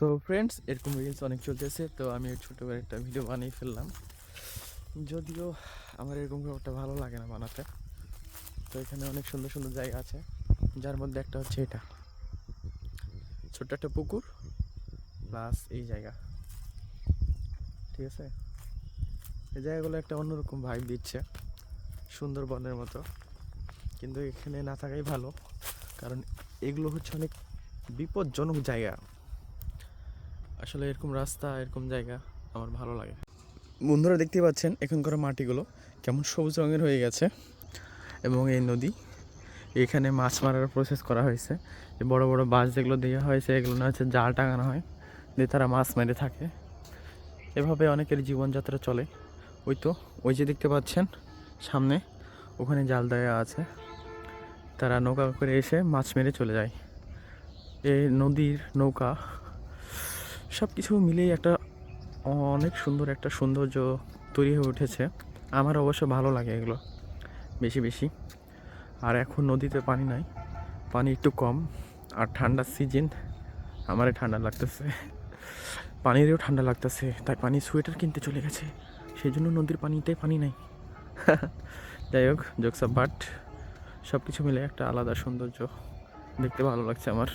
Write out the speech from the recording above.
So friends, এরকম reels অনেক চলতেছে, তো আমি ছোটো করে একটা ভিডিও বানিয়ে ফেললাম। যদিও আমার এরকম খুব একটা ভালো লাগে না বানাতে। তো এখানে অনেক সুন্দর সুন্দর জায়গা আছে, যার মধ্যে একটা হচ্ছে এটা ছোট্ট একটা পুকুর প্লাস এই জায়গা। ঠিক আছে, এই জায়গাগুলো একটা অন্যরকম ভাইব দিচ্ছে, সুন্দরবনের মতো। কিন্তু এখানে না থাকাই ভালো, কারণ এগুলো হচ্ছে অনেক বিপজ্জনক জায়গা। আসলে এরকম রাস্তা, এরকম জায়গা আমার ভালো লাগে। বন্ধুরা দেখতে পাচ্ছেন এখানকার মাটিগুলো কেমন সবুজ রঙের হয়ে গেছে, এবং এই নদী, এখানে মাছ মারার প্রসেস করা হয়েছে। যে বড় বড় বাঁশ যেগুলো দেওয়া হয়েছে, এগুলো না হচ্ছে জাল টাঙানো হয়, দিয়ে তারা মাছ মেরে থাকে। এভাবে অনেকের জীবনযাত্রা চলে। ওই তো, ওই যে দেখতে পাচ্ছেন সামনে, ওখানে জাল দেওয়া আছে, তারা নৌকা করে এসে মাছ মেরে চলে যায়। এই নদীর নৌকা সব কিছু মিলেই একটা অনেক সুন্দর একটা সৌন্দর্য তৈরি হয়ে উঠেছে। আমার অবশ্য ভালো লাগে এগুলো বেশি বেশি। আর এখন নদীতে পানি নাই, পানি একটু কম, আর ঠান্ডার সিজন, আমারই ঠান্ডা লাগতেছে, পানিরও ঠান্ডা লাগতেছে, তাই পানি সোয়েটার কিনতে চলে গেছে, সেই জন্য নদীর পানিতে পানি নাই। যাই হোক, জোকস বাট সব কিছু মিলে একটা আলাদা সৌন্দর্য, দেখতে ভালো লাগছে আমার।